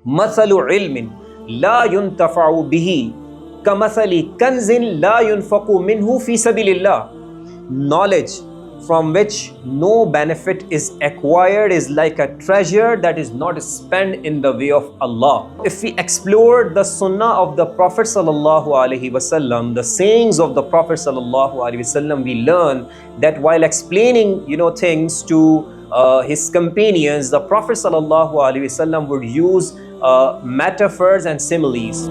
مثل علم لا ينتفع به كمثل كنز لا ينفق منه في سبيل الله. Knowledge from which no benefit is acquired is like a treasure that is not spent in the way of Allah. If we explore the sunnah of the Prophet sallallahu alaihi wasallam, the sayings of the Prophet sallallahu alaihi wasallam, we learn that while explaining, things to his companions, the Prophet sallallahu alaihi wasallam would use metaphors and similes.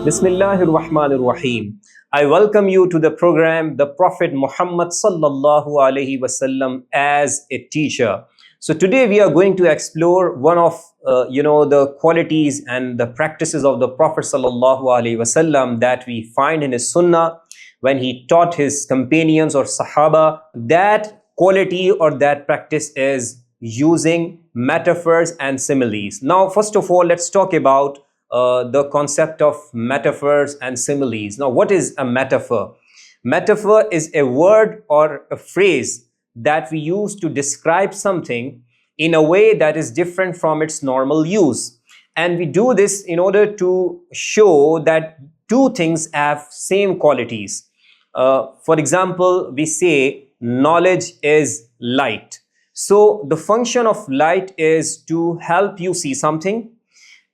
Bismillahir Rahmanir Rahim. I welcome you to the program, The Prophet Muhammad Sallallahu Alaihi Wasallam as a Teacher. So today we are going to explore one of the qualities and the practices of the Prophet Sallallahu Alaihi Wasallam that we find in his Sunnah when he taught his companions or Sahaba. That quality or that practice is using metaphors and similes. Now, first of all, let's talk about the concept of metaphors and similes. Now, what is a metaphor? Metaphor is a word or a phrase that we use to describe something in a way that is different from its normal use. And we do this in order to show that two things have same qualities. For example, we say knowledge is light. So the function of light is to help you see something.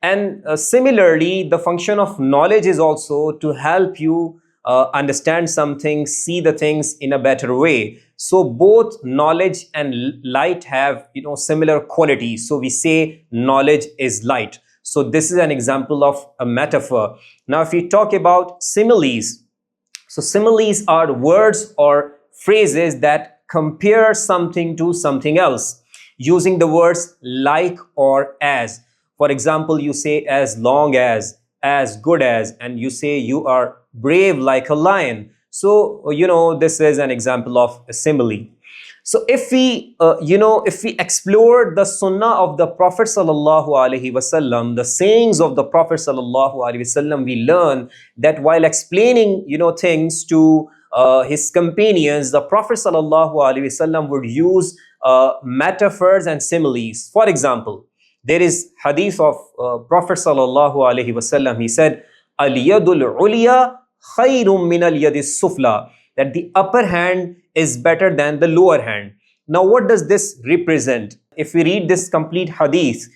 And similarly, the function of knowledge is also to help you understand something, see the things in a better way. So both knowledge and light have similar qualities. So we say knowledge is light. So this is an example of a metaphor. Now, if we talk about similes, so similes are words or phrases that compare something to something else using the words like or as. For example, you say as long as good as, and you say you are brave like a lion. So, this is an example of a simile. So if we, if we explore the sunnah of the Prophet sallallahu alaihi wasallam, the sayings of the Prophet sallallahu alaihi wasallam, we learn that while explaining, things to his companions, the Prophet sallallahu alaihi wasallam would use metaphors and similes. For example, there is hadith of Prophet sallallahu alaihi wasallam. He said, "Al-yadul ulya khayrun min al-yadis sufla," that the upper hand is better than the lower hand. Now, what does this represent? If we read this complete hadith,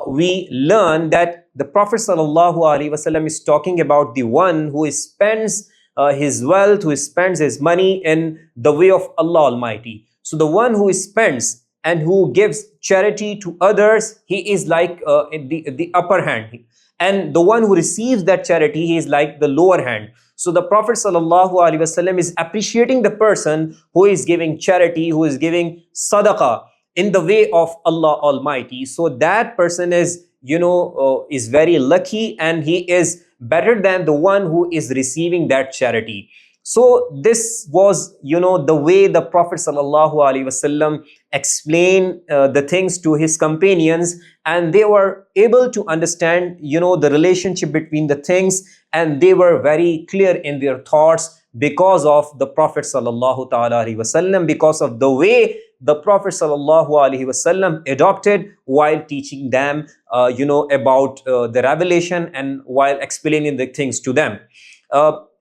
we learn that the Prophet sallallahu alaihi wasallam is talking about the one who spends his wealth, who spends his money in the way of Allah Almighty. So the one who spends and who gives charity to others, he is like the upper hand. And the one who receives that charity, he is like the lower hand. So the Prophet ﷺ is appreciating the person who is giving charity, who is giving sadaqah in the way of Allah Almighty. So that person is, is very lucky, and he is better than the one who is receiving that charity. So this was, the way the Prophet ﷺ explained the things to his companions, and they were able to understand, the relationship between the things, and they were very clear in their thoughts because of the Prophet ﷺ, because of the way the Prophet ﷺ adopted while teaching them, about the revelation and while explaining the things to them.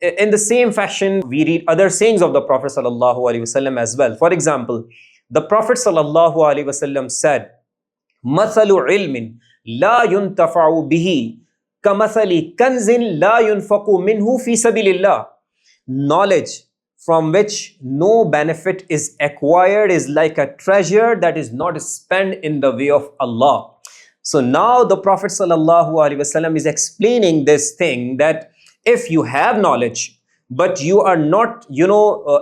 In the same fashion, we read other sayings of the Prophet ﷺ as well. For example, the Prophet ﷺ said, "مثل علم لا ينتفع به كمثل كنز لا ينفق منه في سبيل الله." Knowledge from which no benefit is acquired is like a treasure that is not spent in the way of Allah. So now the Prophet ﷺ is explaining this thing, that if you have knowledge, but you are not,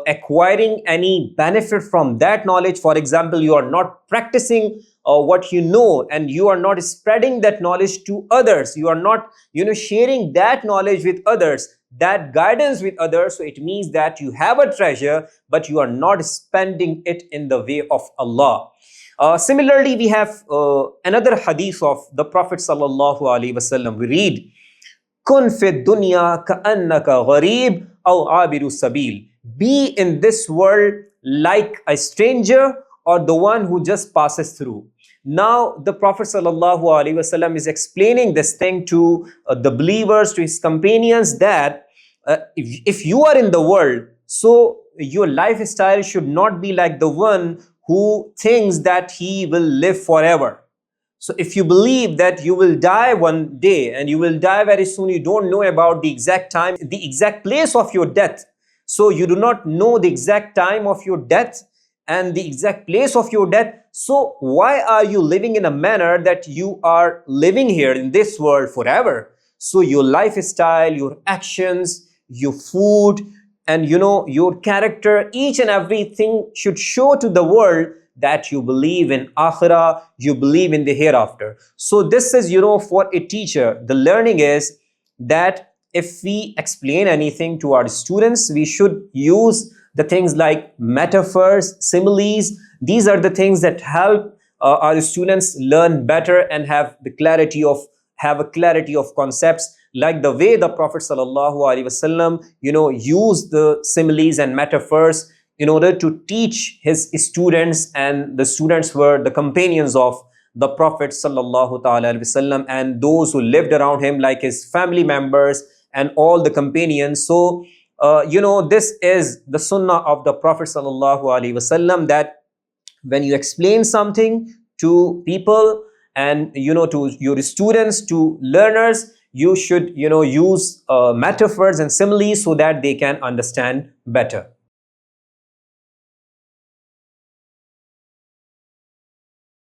acquiring any benefit from that knowledge, for example, you are not practicing what you know, and you are not spreading that knowledge to others, you are not, sharing that knowledge with others, that guidance with others, so it means that you have a treasure, but you are not spending it in the way of Allah. Similarly, we have another hadith of the Prophet sallallahu alaihi wasallam. We read, "Kun fi dunya ka'annaka gharib aw abiru sabil." be in this world like a stranger or the one who just passes through. Now the Prophet ﷺ is explaining this thing to the believers, to his companions, that if you are in the world, so your lifestyle should not be like the one who thinks that he will live forever. So if you believe that you will die one day and you will die very soon, you don't know about the exact time, the exact place of your death. So you do not know the exact time of your death and the exact place of your death. So why are you living in a manner that you are living here in this world forever? So your lifestyle, your actions, your food, and your character, each and everything should show to the world that you believe in akhirah, you believe in the hereafter. So this is, for a teacher, the learning is that if we explain anything to our students, we should use the things like metaphors, similes. These are the things that help our students learn better and have a clarity of concepts, like the way the Prophet ﷺ, used the similes and metaphors in order to teach his students, and the students were the companions of the Prophet ﷺ and those who lived around him, like his family members and all the companions. So this is the sunnah of the Prophet ﷺ, that when you explain something to people and to your students, to learners, you should use metaphors and similes so that they can understand better.